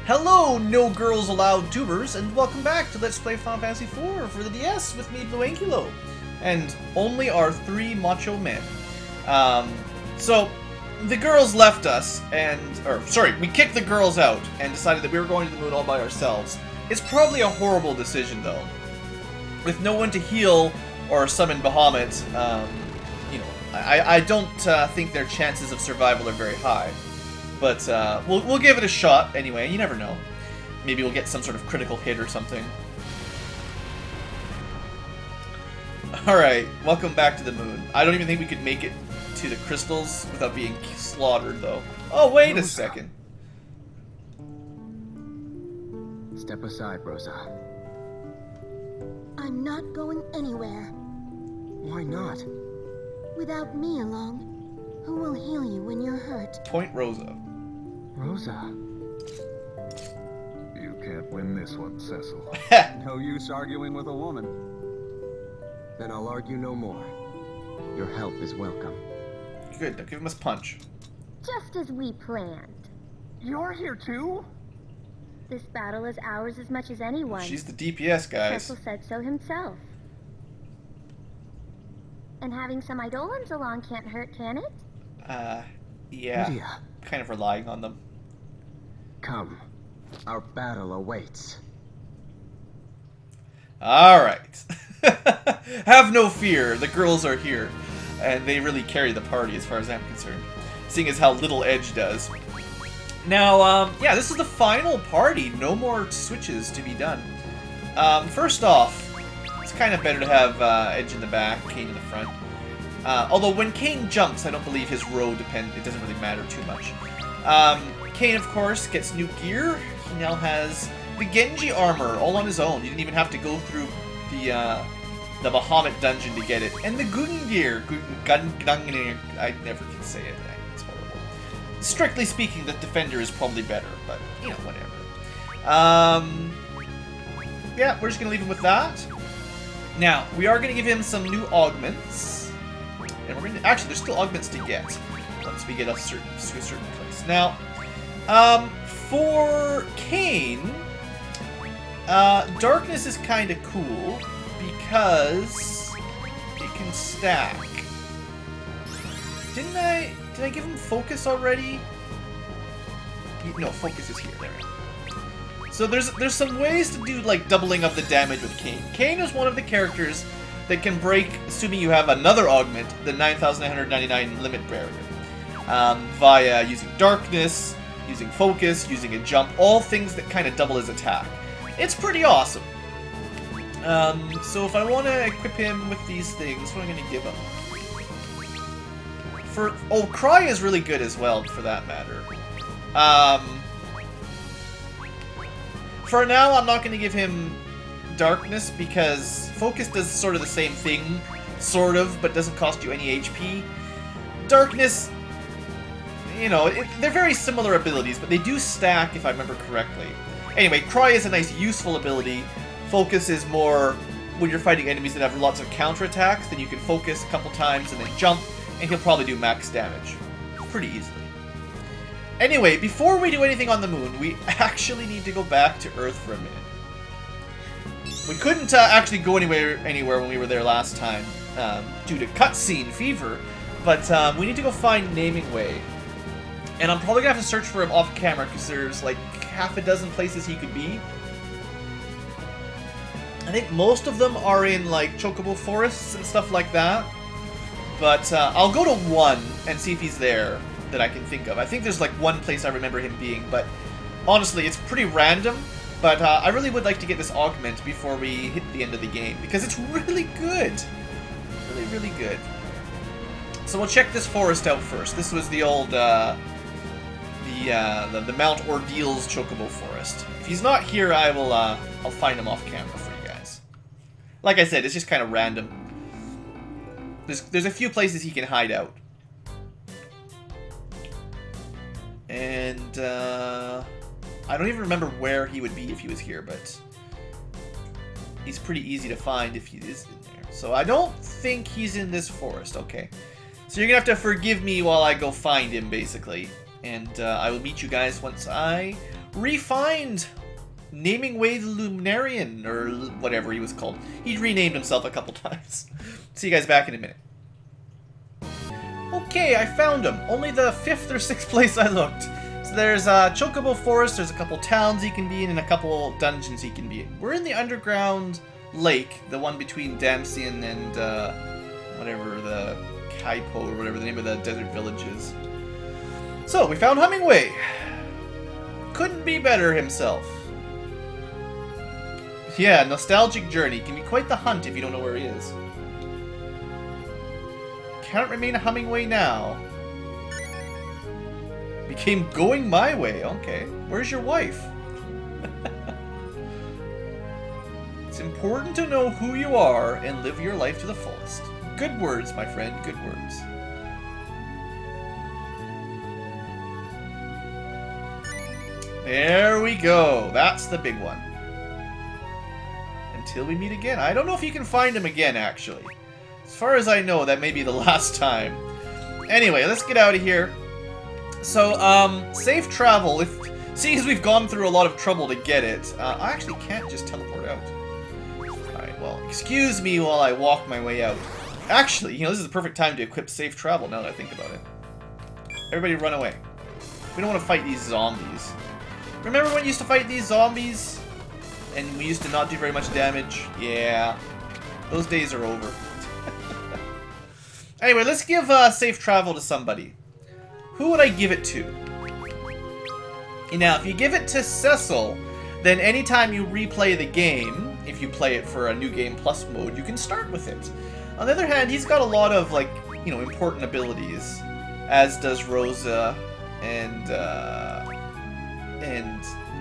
Hello, No Girls Allowed tubers, and welcome back to Let's Play Final Fantasy IV for the DS with me, BlueAnkylo, and only our three macho men. So, the girls left us, we kicked the girls out and decided that we were going to the moon all by ourselves. It's probably a horrible decision, though. With no one to heal or summon Bahamut, I don't think their chances of survival are very high. But we'll give it a shot anyway. You never know. Maybe we'll get some sort of critical hit or something. Alright, welcome back to the moon. I don't even think we could make it to the crystals without being slaughtered, though. Oh, wait a second. Step aside, Rosa. I'm not going anywhere. Why not? Without me along, who will heal you when you're hurt? Point Rosa. Rosa. You can't win this one, Cecil. No use arguing with a woman. Then I'll argue no more. Your help is welcome. Good, now give him a punch. Just as we planned. You're here too? This battle is ours as much as anyone. She's the DPS, guys. Cecil said so himself. And having some Eidolons along can't hurt, can it? Yeah. Lydia. Kind of relying on them. Come. Our battle awaits. Alright. Have no fear, the girls are here. And they really carry the party as far as I'm concerned. Seeing as how little Edge does. Now, yeah, this is the final party. No more switches to be done. First off, it's kind of better to have Edge in the back, Kane in the front. Although when Kane jumps, I don't believe his row it doesn't really matter too much. Kane, of course, gets new gear. He now has the Genji armor all on his own. You didn't even have to go through the Bahamut dungeon to get it. And the Gun gear. I never can say it. It's horrible. Strictly speaking, the Defender is probably better, but, you know, whatever. Yeah, we're just going to leave him with that. Now, we are going to give him some new augments. And we're going to... Actually, there's still augments to get once we get to a certain place. Now, for Kane, Darkness is kind of cool because it can stack. Did I give him Focus already? No, Focus is here. There. So there's some ways to do like doubling of the damage with Kane. Kane is one of the characters that can break, assuming you have another augment, the 9,999 limit barrier. Via using Darkness, using Focus, using a jump, all things that kind of double his attack. It's pretty awesome. So if I want to equip him with these things, what am I going to give him? Cry is really good as well, for that matter. For now, I'm not going to give him Darkness, because Focus does sort of the same thing, sort of, but doesn't cost you any HP. Darkness, you know, they're very similar abilities, but they do stack, if I remember correctly. Anyway, Cry is a nice, useful ability. Focus is more when you're fighting enemies that have lots of counterattacks, then you can focus a couple times and then jump, and he'll probably do max damage pretty easily. Anyway, before we do anything on the moon, we actually need to go back to Earth for a minute. We couldn't actually go anywhere when we were there last time due to cutscene fever, but we need to go find Naming Way. And I'm probably going to have to search for him off camera because there's like half a dozen places he could be. I think most of them are in like Chocobo forests and stuff like that. But I'll go to one and see if he's there that I can think of. I think there's like one place I remember him being, but honestly, it's pretty random. But I really would like to get this augment before we hit the end of the game, because it's really good. Really, really good. So we'll check this forest out first. This was the old, the Mount Ordeal's Chocobo Forest. If he's not here, I'll find him off camera for you guys. Like I said, it's just kind of random. There's a few places he can hide out. And, I don't even remember where he would be if he was here, but he's pretty easy to find if he is in there. So I don't think he's in this forest. Okay. So you're going to have to forgive me while I go find him, basically. And I will meet you guys once I refined Naming Way the Luminarian, or whatever he was called. He renamed himself a couple times. See you guys back in a minute. Okay, I found him. Only the 5th or 6th place I looked. So there's Chocobo Forest, there's a couple towns he can be in, and a couple dungeons he can be in. We're in the underground lake, the one between Damsian and whatever, the Kaipo, or whatever the name of the desert village is. So, we found Hummingway. Couldn't be better himself. Yeah, nostalgic journey. Can be quite the hunt if you don't know where he is. Cannot remain a Hummingway now. Became going my way. Okay. Where's your wife? It's important to know who you are and live your life to the fullest. Good words, my friend. Good words. There we go. That's the big one. Until we meet again. I don't know if you can find him again, actually. As far as I know, that may be the last time. Anyway, let's get out of here. So, safe travel. Seeing as we've gone through a lot of trouble to get it, I actually can't just teleport out. Alright, well, excuse me while I walk my way out. Actually, this is the perfect time to equip safe travel now that I think about it. Everybody run away. We don't want to fight these zombies. Remember when we used to fight these zombies? And we used to not do very much damage? Yeah. Those days are over. Anyway, let's give safe travel to somebody. Who would I give it to? Now, if you give it to Cecil, then anytime you replay the game, if you play it for a New Game Plus mode, you can start with it. On the other hand, he's got a lot of, important abilities, as does Rosa and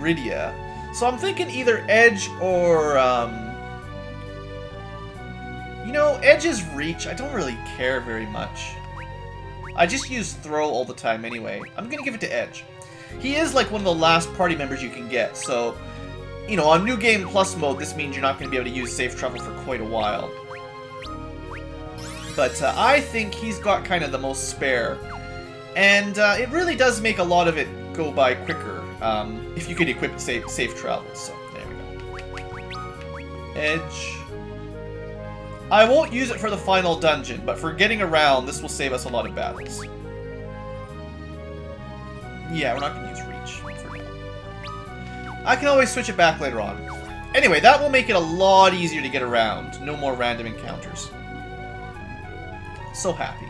Rydia. So I'm thinking either Edge or, Edge's reach, I don't really care very much. I just use throw all the time anyway. I'm gonna give it to Edge. He is like one of the last party members you can get, so, on New Game Plus mode, this means you're not gonna be able to use safe travel for quite a while. But I think he's got kind of the most spare. And it really does make a lot of it go by quicker, if you could equip safe travel. So, there we go. Edge. I won't use it for the final dungeon, but for getting around, this will save us a lot of battles. Yeah, we're not going to use reach for now. I can always switch it back later on. Anyway, that will make it a lot easier to get around. No more random encounters. So happy.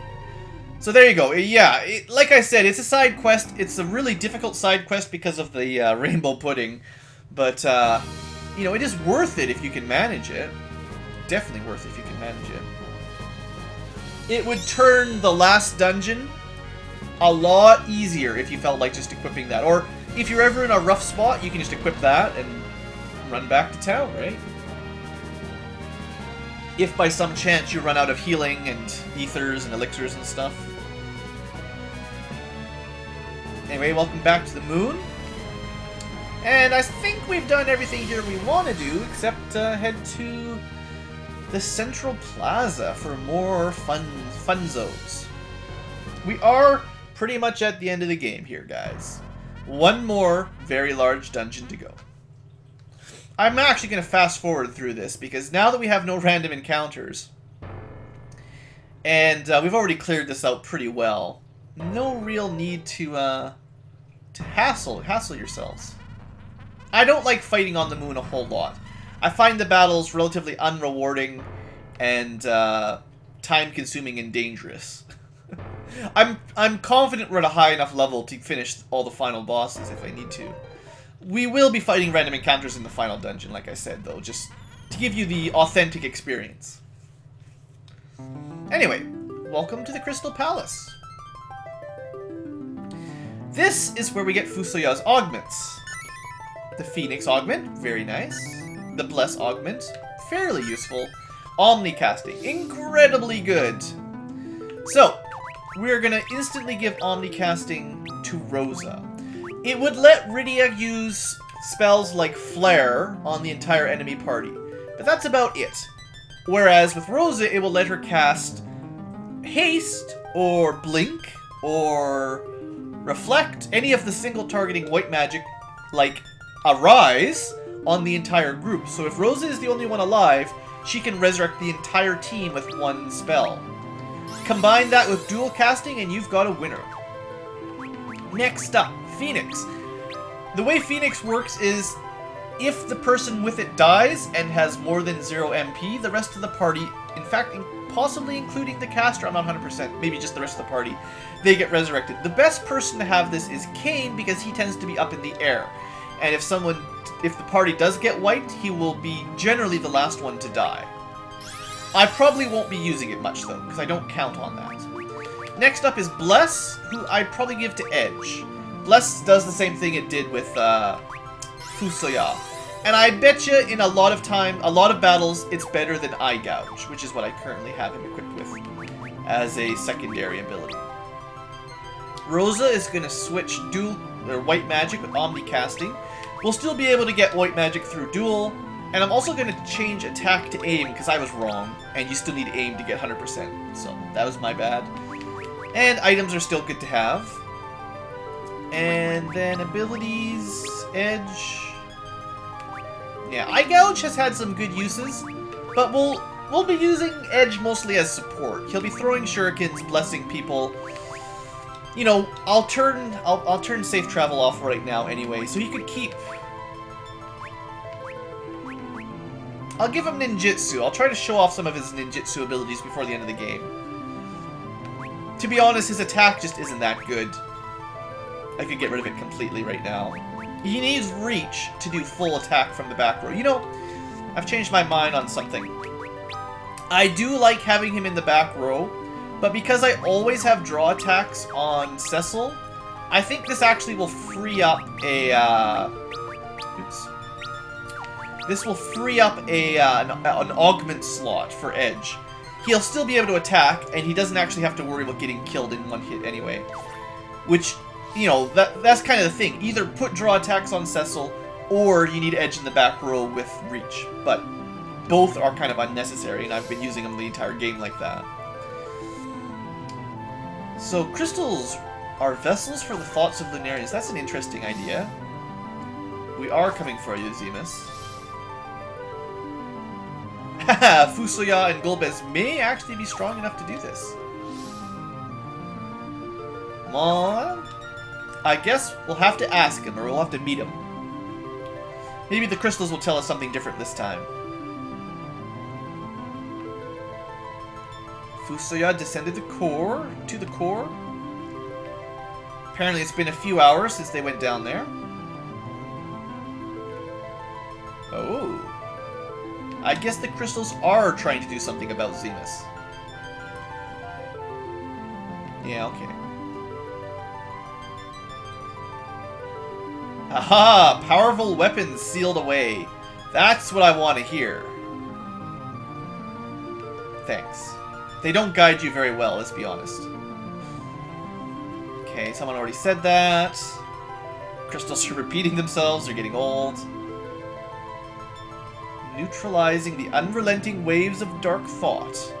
So there you go. Yeah, like I said, it's a side quest. It's a really difficult side quest because of the rainbow pudding. But, it is worth it if you can manage it. Definitely worth it if you can manage it. It would turn the last dungeon a lot easier if you felt like just equipping that. Or if you're ever in a rough spot, you can just equip that and run back to town, right? If by some chance you run out of healing and ethers and elixirs and stuff. Anyway, welcome back to the moon. And I think we've done everything here we want to do, except head to the Central Plaza for more fun zones. We are pretty much at the end of the game here, guys. One more very large dungeon to go. I'm actually going to fast forward through this, because now that we have no random encounters, and we've already cleared this out pretty well, no real need to hassle yourselves. I don't like fighting on the moon a whole lot. I find the battles relatively unrewarding and time-consuming and dangerous. I'm confident we're at a high enough level to finish all the final bosses if I need to. We will be fighting random encounters in the final dungeon, like I said, though, just to give you the authentic experience. Anyway, welcome to the Crystal Palace. This is where we get Fusoya's augments. The Phoenix augment, very nice. The Bless augment, fairly useful. Omnicasting, incredibly good. So, we're gonna instantly give Omnicasting to Rosa. It would let Rydia use spells like Flare on the entire enemy party, but that's about it. Whereas with Rosa, it will let her cast Haste, or Blink, or Reflect, any of the single targeting white magic like, a rise on the entire group. So if Rosa is the only one alive, she can resurrect the entire team with one spell. Combine that with dual casting and you've got a winner. Next up, Phoenix. The way Phoenix works is if the person with it dies and has more than 0 MP, the rest of the party, in fact, possibly including the caster, I'm not 100%, maybe just the rest of the party, they get resurrected. The best person to have this is Kane because he tends to be up in the air. And if the party does get wiped, he will be generally the last one to die. I probably won't be using it much though, because I don't count on that. Next up is Bless, who I'd probably give to Edge. Bless does the same thing it did with Fusoya. And I bet you in a lot of battles, it's better than Eye Gouge, which is what I currently have him equipped with as a secondary ability. Rosa is going to switch dual or white magic with Omni casting. We'll still be able to get white magic through dual, and I'm also going to change attack to aim because I was wrong, and you still need aim to get 100%, so that was my bad. And items are still good to have. And then abilities, Edge. Yeah, Eye Gouge has had some good uses, but we'll be using Edge mostly as support. He'll be throwing shurikens, blessing people. You know, I'll turn safe travel off right now anyway, so he could keep. I'll give him ninjutsu. I'll try to show off some of his ninjutsu abilities before the end of the game. To be honest, his attack just isn't that good. I could get rid of it completely right now. He needs reach to do full attack from the back row. You know, I've changed my mind on something. I do like having him in the back row, but because I always have draw attacks on Cecil, I think this actually will free up a, This will free up an augment slot for Edge. He'll still be able to attack, and he doesn't actually have to worry about getting killed in one hit anyway. Which, you know, that's kind of the thing. Either put draw attacks on Cecil, or you need Edge in the back row with reach. But both are kind of unnecessary, and I've been using them the entire game like that. So, crystals are vessels for the thoughts of Lunarians. That's an interesting idea. We are coming for you, Zemus. Haha, Fusoya and Golbez may actually be strong enough to do this. Come on. I guess we'll have to ask him, or we'll have to meet him. Maybe the crystals will tell us something different this time. Fusoya descended to the core. Apparently it's been a few hours since they went down there. Oh. I guess the crystals are trying to do something about Zemus. Yeah, okay. Aha! Powerful weapons sealed away. That's what I want to hear. Thanks. They don't guide you very well, let's be honest. Okay, someone already said that. Crystals are repeating themselves, they're getting old. Neutralizing the unrelenting waves of dark thought.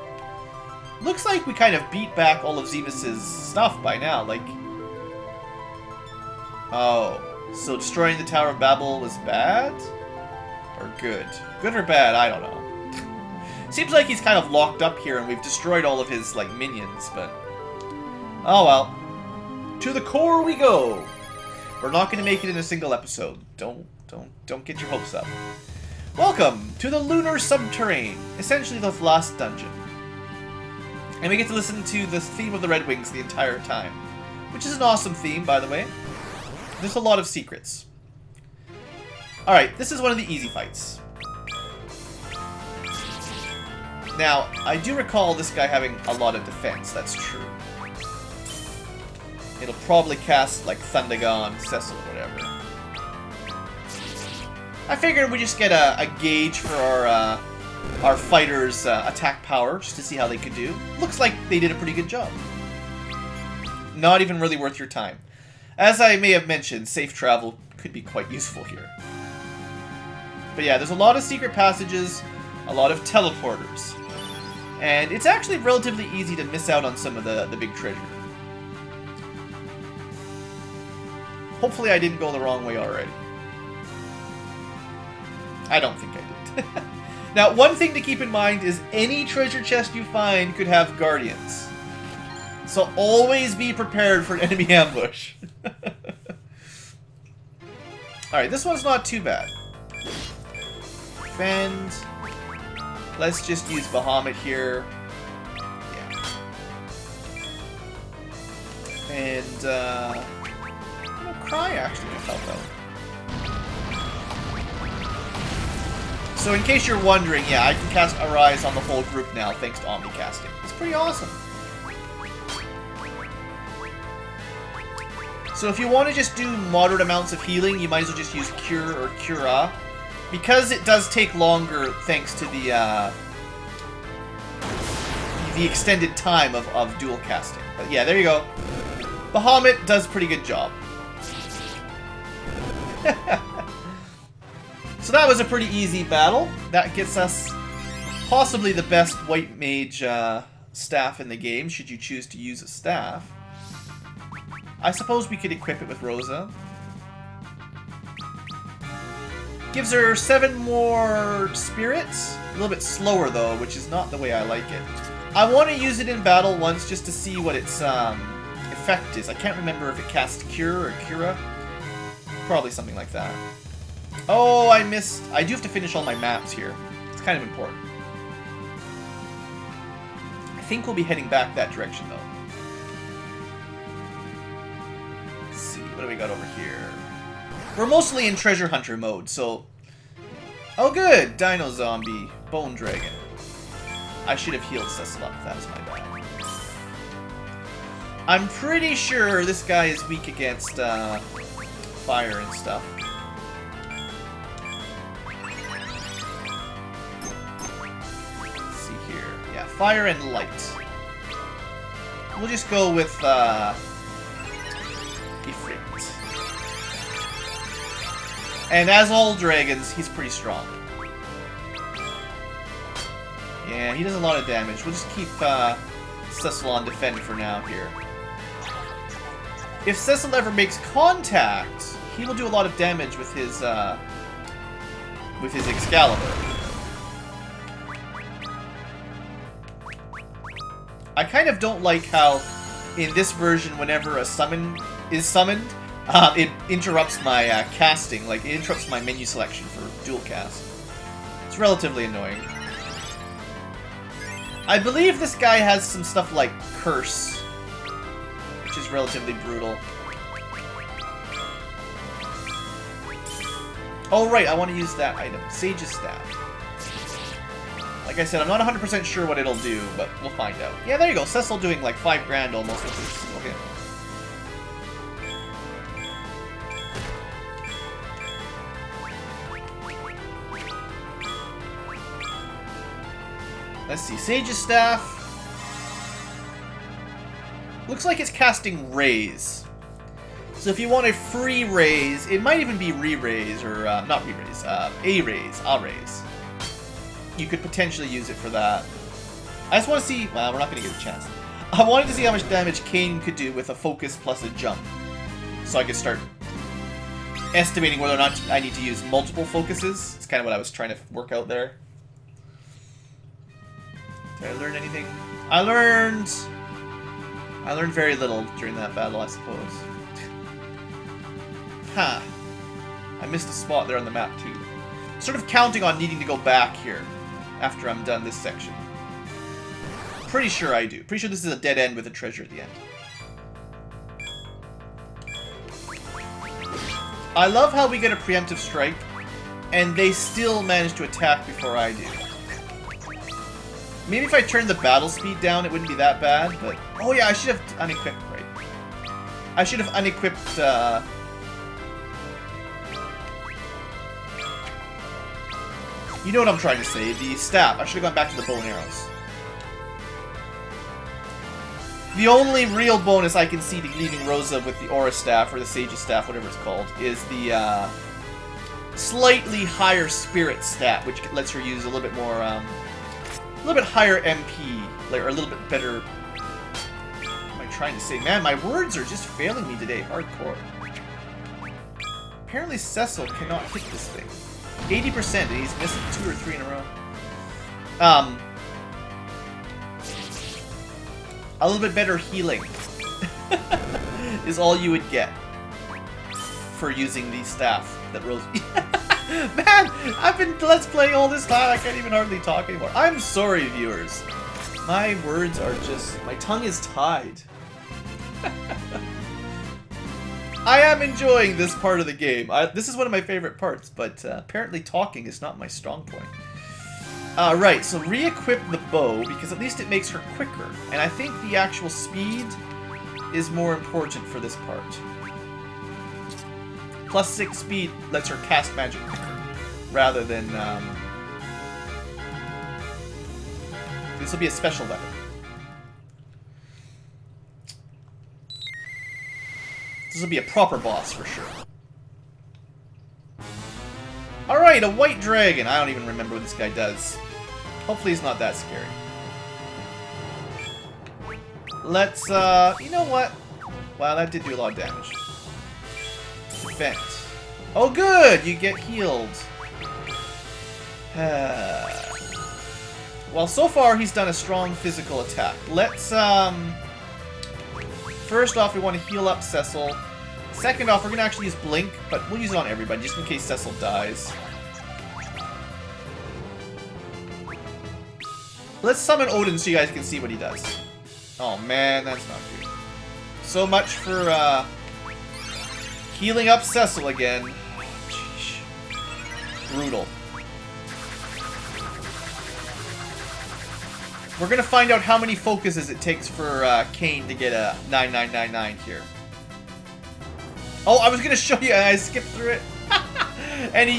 Looks like we kind of beat back all of Zemus's stuff by now, like... Oh, so destroying the Tower of Babel was bad? Or good? Good or bad? I don't know. Seems like he's kind of locked up here and we've destroyed all of his, like, minions, but... Oh well. To the core we go! We're not going to make it in a single episode. Don't get your hopes up. Welcome to the Lunar Subterrane, essentially the last dungeon. And we get to listen to the theme of the Red Wings the entire time. Which is an awesome theme, by the way. There's a lot of secrets. Alright, this is one of the easy fights. Now, I do recall this guy having a lot of defense, that's true. It'll probably cast, like, Thundagon, Cecil, or whatever. I figured we'd just get a gauge for our fighters' attack power, just to see how they could do. Looks like they did a pretty good job. Not even really worth your time. As I may have mentioned, safe travel could be quite useful here. But yeah, there's a lot of secret passages, a lot of teleporters. And it's actually relatively easy to miss out on some of the big treasure. Hopefully I didn't go the wrong way already. I don't think I did. Now, one thing to keep in mind is any treasure chest you find could have guardians. So always be prepared for an enemy ambush. Alright, this one's not too bad. Fend. Let's just use Bahamut here. Yeah. And, Cry actually could help out. So in case you're wondering, yeah, I can cast Arise on the whole group now thanks to Omnicasting. It's pretty awesome. So if you want to just do moderate amounts of healing, you might as well just use Cure or Cura. Because it does take longer thanks to the extended time of dual casting. But yeah, there you go. Bahamut does a pretty good job. So that was a pretty easy battle. That gets us possibly the best white mage staff in the game, should you choose to use a staff. I suppose we could equip it with Rosa. Gives her 7 more spirits. A little bit slower though, which is not the way I like it. I want to use it in battle once just to see what its effect is. I can't remember if it casts Cure or Cura. Probably something like that. Oh, I missed. I do have to finish all my maps here. It's kind of important. I think we'll be heading back that direction, though. Let's see. What do we got over here? We're mostly in treasure hunter mode, so... Oh, good! Dino Zombie. Bone Dragon. I should have healed Cecil up. That was my bad. I'm pretty sure this guy is weak against fire and stuff. Fire and light. We'll just go with Ifrit. And as all dragons, he's pretty strong. Yeah, he does a lot of damage. We'll just keep Cecil on defend for now here. If Cecil ever makes contact, he will do a lot of damage with his Excalibur. I kind of don't like how, in this version, whenever a summon is summoned, it interrupts my casting. Like, it interrupts my menu selection for dual cast. It's relatively annoying. I believe this guy has some stuff like Curse, which is relatively brutal. Oh, right, I want to use that item. Sage's Staff. Like I said, I'm not 100% sure what it'll do, but we'll find out. Yeah, there you go. Cecil doing like 5 grand almost with this. Okay. Let's see. Sage's Staff. Looks like it's casting Raise. So if you want a free raise, it might even be re-raise, or not re-raise, A-raise, A-raise. You could potentially use it for that. I just want to see... Well, we're not going to get a chance. I wanted to see how much damage Kane could do with a focus plus a jump. So I could start estimating whether or not I need to use multiple focuses. It's kind of what I was trying to work out there. Did I learn anything? I learned very little during that battle, I suppose. Huh. I missed a spot there on the map, too. Sort of counting on needing to go back here after I'm done this section. Pretty sure I do. Pretty sure this is a dead end with a treasure at the end. I love how we get a preemptive strike, and they still manage to attack before I do. Maybe if I turned the battle speed down, it wouldn't be that bad, but... Oh yeah, I should have unequipped, right. I should have unequipped, You know what I'm trying to say, the staff. I should have gone back to the bow and arrows. The only real bonus I can see to leaving Rosa with the Aura Staff, or the Sage's Staff, whatever it's called, is the slightly higher Spirit stat, which lets her use a little bit more, a little bit higher MP, or a little bit better... What am I trying to say? Man, my words are just failing me today, hardcore. Apparently Cecil cannot hit this thing. 80%, and he's missing 2 or 3 in a row. A little bit better healing is all you would get for using the staff that Rose... Man, I've been Let's Playing all this time, I can't even hardly talk anymore. I'm sorry, viewers. My words are just... my tongue is tied. I am enjoying this part of the game. This is one of my favorite parts, but apparently talking is not my strong point. Right, so re-equip the bow, because at least it makes her quicker. And I think the actual speed is more important for this part. Plus 6 speed lets her cast magic quicker, rather than... this will be a special weapon. This will be a proper boss for sure. Alright, a white dragon. I don't even remember what this guy does. Hopefully he's not that scary. Let's, you know what? Wow, that did do a lot of damage. Defend. Oh good! You get healed. Well, so far he's done a strong physical attack. Let's, first off, we want to heal up Cecil. Second off, we're going to actually use Blink, but we'll use it on everybody, just in case Cecil dies. Let's summon Odin so you guys can see what he does. Oh man, that's not good. So much for, healing up Cecil again. Sheesh. Brutal. We're gonna find out how many focuses it takes for Kane to get a 9999 here. Oh, I was gonna show you and I skipped through it. And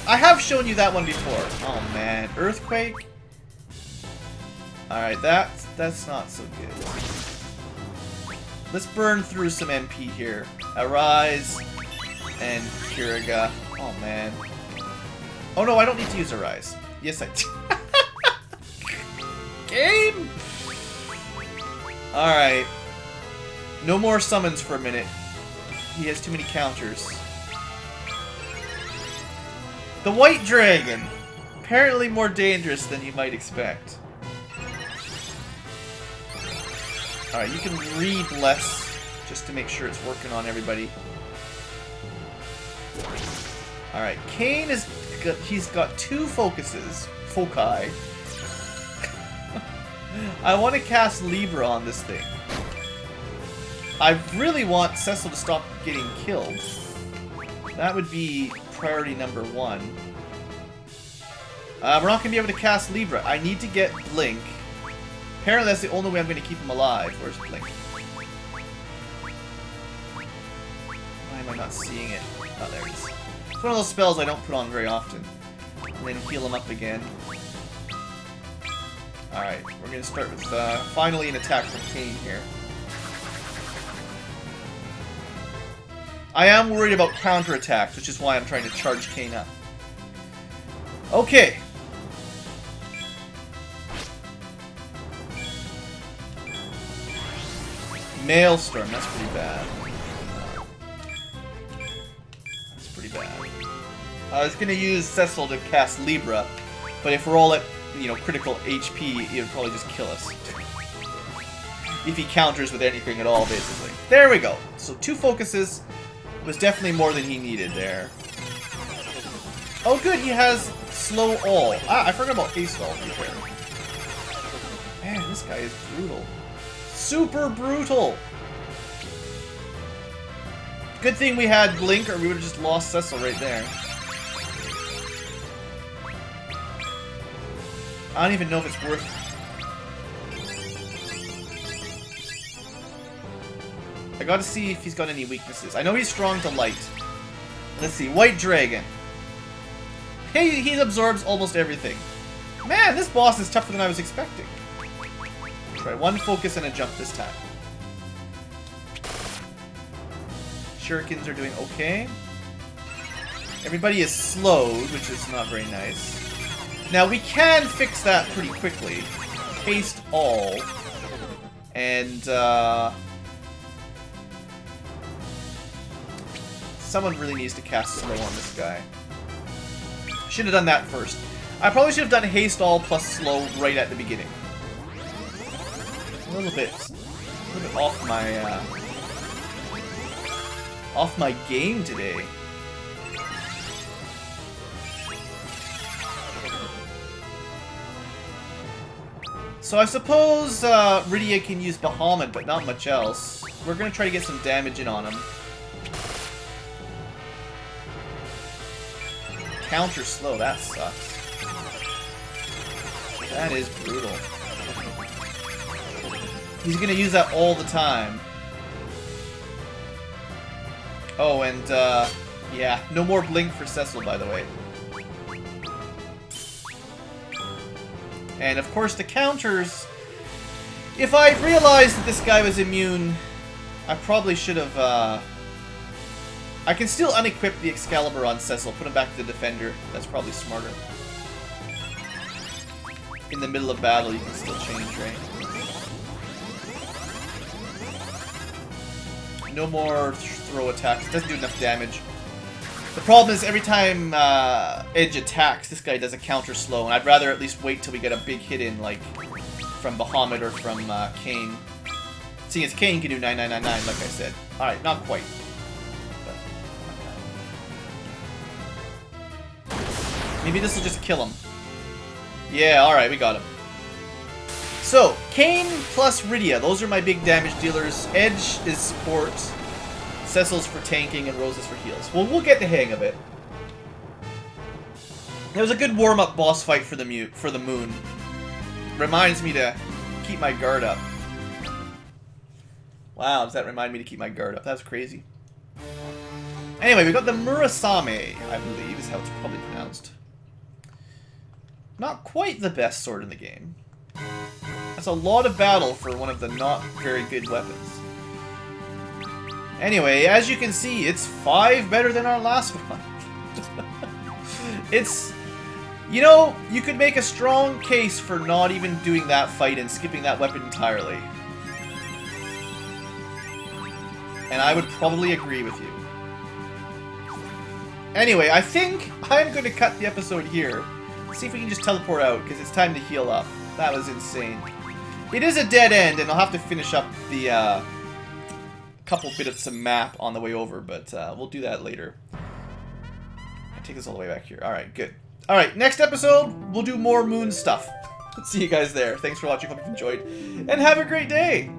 I have shown you that one before. Oh man, Earthquake. Alright, that's not so good. Let's burn through some MP here. Arise and Kiriga. Oh man. Oh no, I don't need to use Arise. Yes, I do. Game! Alright. No more summons for a minute. He has too many counters. The White Dragon. Apparently more dangerous than you might expect. Alright, you can re-bless just to make sure it's working on everybody. Alright, Kane he's got 2 focuses. Foci. I want to cast Libra on this thing. I really want Cecil to stop getting killed. That would be priority number 1. We're not going to be able to cast Libra. I need to get Blink. Apparently that's the only way I'm going to keep him alive. Where's Blink? Why am I not seeing it? Oh, there it is. It's one of those spells I don't put on very often. And then heal him up again. Alright, we're going to start with finally an attack from Kane here. I am worried about counterattacks, which is why I'm trying to charge Kane up. Okay. Maelstrom, that's pretty bad. That's pretty bad. I was going to use Cecil to cast Libra, but if we're all at, you know, critical HP, it would probably just kill us. If he counters with anything at all, basically. There we go. So 2 focuses was definitely more than he needed there. Oh good, he has slow all. Ah, I forgot about haste all. Man, this guy is brutal. Super brutal! Good thing we had Blink, or we would have just lost Cecil right there. I don't even know if it's worth... I gotta see if he's got any weaknesses. I know he's strong to light. Let's see, White Dragon. Hey, he absorbs almost everything. Man, this boss is tougher than I was expecting. Try 1 focus and a jump this time. Shurikens are doing okay. Everybody is slowed, which is not very nice. Now, we can fix that pretty quickly. Haste all. And, someone really needs to cast slow on this guy. Should have done that first. I probably should have done haste all plus slow right at the beginning. A little bit off my game today. So I suppose Rydia can use Bahamut, but not much else. We're gonna try to get some damage in on him. Counter slow, that sucks. That is brutal. He's gonna use that all the time. Oh, and yeah, no more blink for Cecil, by the way. And of course the counters. If I realized that this guy was immune, I probably should have, I can still unequip the Excalibur on Cecil, put him back to the Defender. That's probably smarter. In the middle of battle, you can still change, right? No more throw attacks. It doesn't do enough damage. The problem is every time Edge attacks, this guy does a counter slow, and I'd rather at least wait till we get a big hit in, like from Bahamut or from Kane. Seeing as Kane can do 9999, like I said. Alright, not quite. Maybe this will just kill him. Yeah, alright, we got him. So, Kane plus Rydia, those are my big damage dealers. Edge is support, Cecil's for tanking, and Rose is for heals. Well, we'll get the hang of it. It was a good warm-up boss fight for the moon. Reminds me to keep my guard up. Wow, does that remind me to keep my guard up? That's crazy. Anyway, we got the Murasame, I believe is how it's probably pronounced. Not quite the best sword in the game. That's a lot of battle for one of the not very good weapons. Anyway, as you can see, it's 5 better than our last one. It's... You know, you could make a strong case for not even doing that fight and skipping that weapon entirely. And I would probably agree with you. Anyway, I think I'm going to cut the episode here. See if we can just teleport out, because it's time to heal up. That was insane. It is a dead end, and I'll have to finish up the couple bits of map on the way over, but we'll do that later. I'll take this all the way back here. Alright, good. Alright, next episode, we'll do more moon stuff. See you guys there. Thanks for watching, hope you've enjoyed, and have a great day!